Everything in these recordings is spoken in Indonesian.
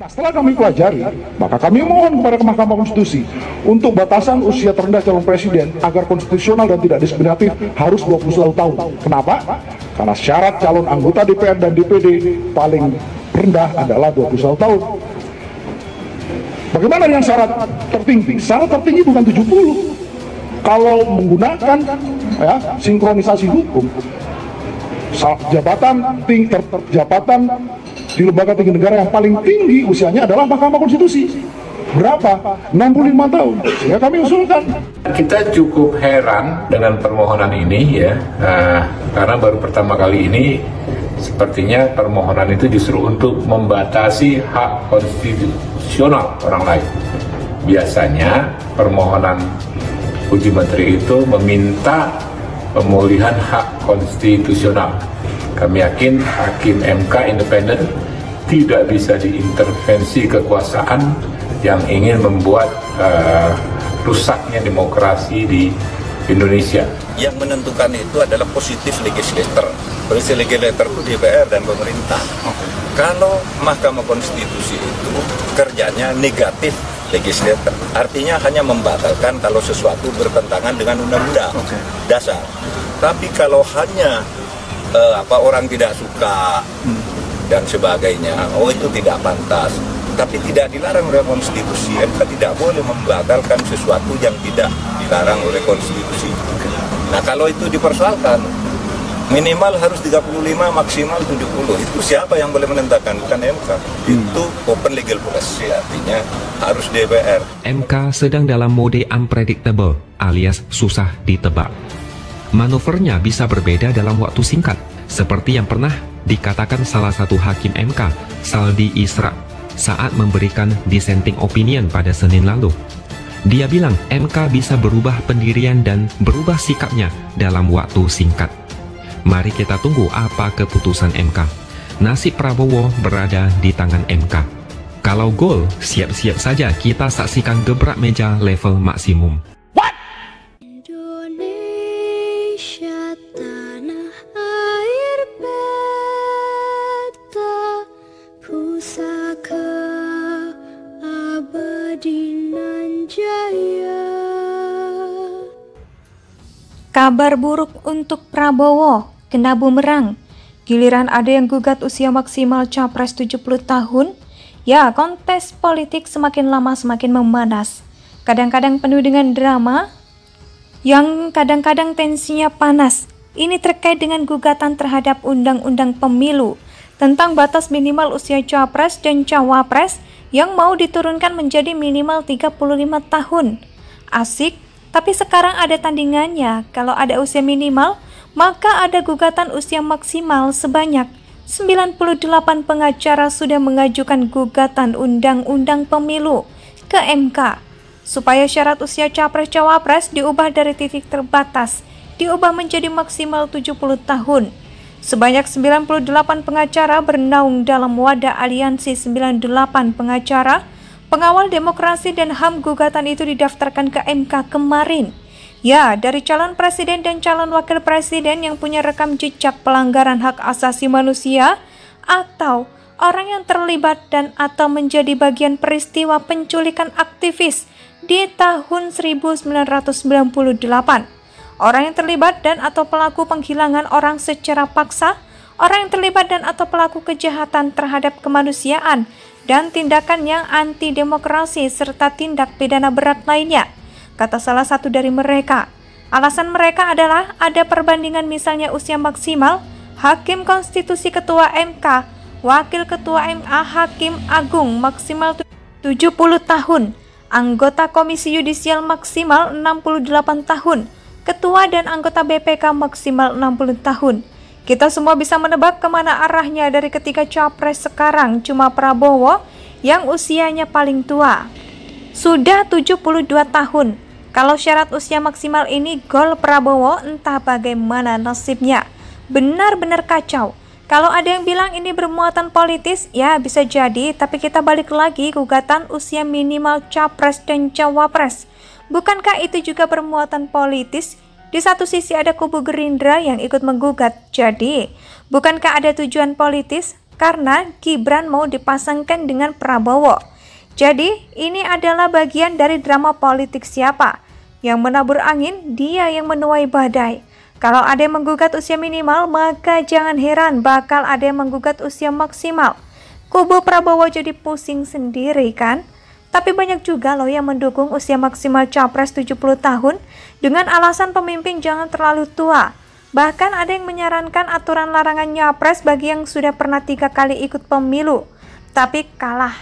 Nah, setelah kami pelajari, maka kami mohon kepada Mahkamah Konstitusi untuk batasan usia terendah calon presiden agar konstitusional dan tidak diskriminatif harus 21 tahun. Kenapa? Karena syarat calon anggota DPR dan DPD paling rendah adalah 21 tahun. Bagaimana yang syarat tertinggi? Syarat tertinggi bukan 70. Kalau menggunakan sinkronisasi hukum, jabatan di lembaga tinggi negara yang paling tinggi usianya adalah Mahkamah Konstitusi. Berapa? 65 tahun. Sehingga kami usulkan. Kita cukup heran dengan permohonan ini ya, karena baru pertama kali ini sepertinya permohonan itu justru untuk membatasi hak konstitusional orang lain. Biasanya permohonan uji materi itu meminta pemulihan hak konstitusional. Kami yakin Hakim MK independen tidak bisa diintervensi kekuasaan yang ingin membuat rusaknya demokrasi di Indonesia. Yang menentukan itu adalah positif legislator. Positif legislator itu DPR dan pemerintah. Kalau Mahkamah Konstitusi itu kerjanya negatif legislator, artinya hanya membatalkan kalau sesuatu bertentangan dengan undang-undang dasar. Tapi kalau hanya orang tidak suka dan sebagainya, itu tidak pantas. Tapi tidak dilarang oleh konstitusi. MK tidak boleh membatalkan sesuatu yang tidak dilarang oleh konstitusi. Nah, kalau itu dipersoalkan, minimal harus 35, maksimal 70. Itu siapa yang boleh menentukan? Bukan MK. Itu open legal policy, artinya harus DPR. MK sedang dalam mode unpredictable alias susah ditebak. Manuvernya bisa berbeda dalam waktu singkat, seperti yang pernah dikatakan salah satu hakim MK, Saldi Isra, saat memberikan dissenting opinion pada Senin lalu. Dia bilang MK bisa berubah pendirian dan berubah sikapnya dalam waktu singkat. Mari kita tunggu apa keputusan MK. Nasib Prabowo berada di tangan MK. Kalau gol, siap-siap saja kita saksikan gebrak meja level maksimum. Kabar buruk untuk Prabowo, kena bumerang. Giliran ada yang gugat usia maksimal capres 70 tahun, ya kontes politik semakin lama semakin memanas. Kadang-kadang penuh dengan drama, yang kadang-kadang tensinya panas. Ini terkait dengan gugatan terhadap Undang-Undang Pemilu tentang batas minimal usia capres dan cawapres yang mau diturunkan menjadi minimal 35 tahun. Asik. Tapi sekarang ada tandingannya, kalau ada usia minimal, maka ada gugatan usia maksimal sebanyak 98 pengacara sudah mengajukan gugatan Undang-Undang Pemilu ke MK, supaya syarat usia capres-cawapres diubah dari titik terbatas, diubah menjadi maksimal 70 tahun. Sebanyak 98 pengacara bernaung dalam wadah aliansi 98 pengacara, pengawal demokrasi dan HAM. Gugatan itu didaftarkan ke MK kemarin. Ya, dari calon presiden dan calon wakil presiden yang punya rekam jejak pelanggaran hak asasi manusia atau orang yang terlibat dan atau menjadi bagian peristiwa penculikan aktivis di tahun 1998. Orang yang terlibat dan atau pelaku penghilangan orang secara paksa, orang yang terlibat dan atau pelaku kejahatan terhadap kemanusiaan dan tindakan yang anti-demokrasi serta tindak pidana berat lainnya, kata salah satu dari mereka. Alasan mereka adalah ada perbandingan misalnya usia maksimal Hakim Konstitusi Ketua MK, Wakil Ketua MA Hakim Agung maksimal 70 tahun, anggota Komisi Yudisial maksimal 68 tahun, Ketua dan anggota BPK maksimal 60 tahun. Kita semua bisa menebak kemana arahnya dari ketiga capres sekarang, cuma Prabowo yang usianya paling tua. Sudah 72 tahun. Kalau syarat usia maksimal ini gol Prabowo, entah bagaimana nasibnya. Benar-benar kacau. Kalau ada yang bilang ini bermuatan politis, ya bisa jadi, tapi kita balik lagi gugatan usia minimal capres dan cawapres. Bukankah itu juga bermuatan politis? Di satu sisi ada kubu Gerindra yang ikut menggugat. Jadi, bukankah ada tujuan politis? karena Gibran mau dipasangkan dengan Prabowo. Jadi ini adalah bagian dari drama politik siapa yang menabur angin, dia yang menuai badai. Kalau ada yang menggugat usia minimal, maka jangan heran bakal ada yang menggugat usia maksimal. Kubu Prabowo jadi pusing sendiri kan? Tapi banyak juga loh yang mendukung usia maksimal capres 70 tahun dengan alasan pemimpin jangan terlalu tua. Bahkan ada yang menyarankan aturan larangan nyapres bagi yang sudah pernah 3 kali ikut pemilu, tapi kalah.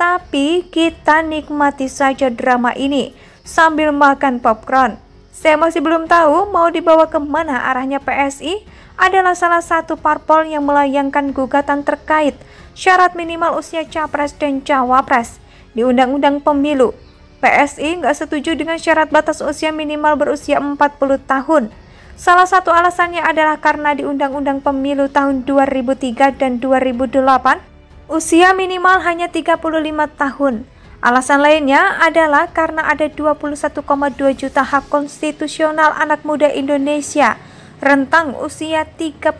Tapi kita nikmati saja drama ini sambil makan popcorn. Saya masih belum tahu mau dibawa kemana arahnya. PSI adalah salah satu parpol yang melayangkan gugatan terkait syarat minimal usia capres dan cawapres di Undang-Undang Pemilu. PSI nggak setuju dengan syarat batas usia minimal berusia 40 tahun. Salah satu alasannya adalah karena di Undang-Undang Pemilu tahun 2003 dan 2008, usia minimal hanya 35 tahun. Alasan lainnya adalah karena ada 21,2 juta hak konstitusional anak muda Indonesia rentang usia 35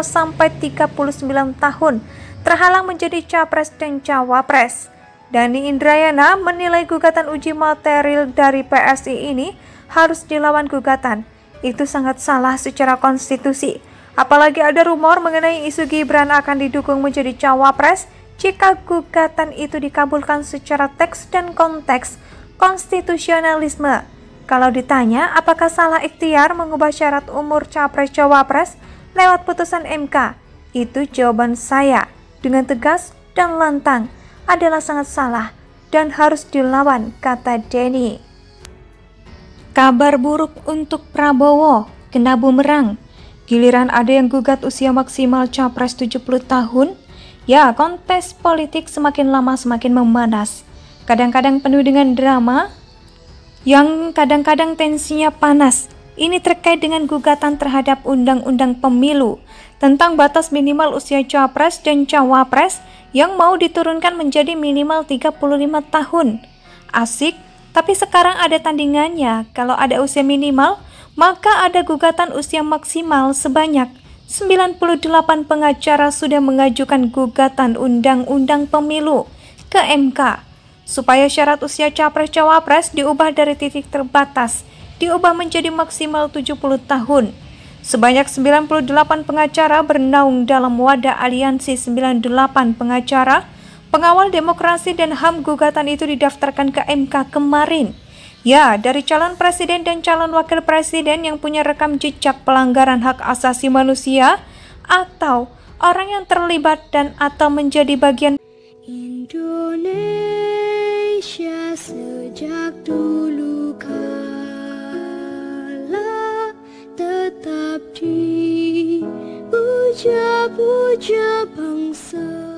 sampai 39 tahun terhalang menjadi capres dan cawapres. Dani Indrayana menilai gugatan uji material dari PSI ini harus dilawan gugatan. Itu sangat salah secara konstitusi. Apalagi ada rumor mengenai isu Gibran akan didukung menjadi cawapres jika gugatan itu dikabulkan secara teks dan konteks konstitusionalisme. Kalau ditanya apakah salah ikhtiar mengubah syarat umur capres-cawapres lewat putusan MK, itu jawaban saya dengan tegas dan lantang adalah sangat salah dan harus dilawan, kata Denny. Kabar buruk untuk Prabowo, kena bumerang. Giliran ada yang gugat usia maksimal capres 70 tahun, ya, kontes politik semakin lama semakin memanas. Kadang-kadang penuh dengan drama, yang kadang-kadang tensinya panas. Ini terkait dengan gugatan terhadap Undang-Undang Pemilu tentang batas minimal usia capres dan cawapres yang mau diturunkan menjadi minimal 35 tahun. Asik, tapi sekarang ada tandingannya. Kalau ada usia minimal, maka ada gugatan usia maksimal. Sebanyak 98 pengacara sudah mengajukan gugatan Undang-Undang Pemilu ke MK supaya syarat usia capres-cawapres diubah dari titik terbatas, diubah menjadi maksimal 70 tahun. Sebanyak 98 pengacara bernaung dalam wadah Aliansi 98 Pengacara Pengawal Demokrasi dan HAM. Gugatan itu didaftarkan ke MK kemarin. Ya, dari calon presiden dan calon wakil presiden yang punya rekam jejak pelanggaran hak asasi manusia atau orang yang terlibat dan atau menjadi bagian Indonesia sejak dulu kala tetap dipuja-puja bangsa.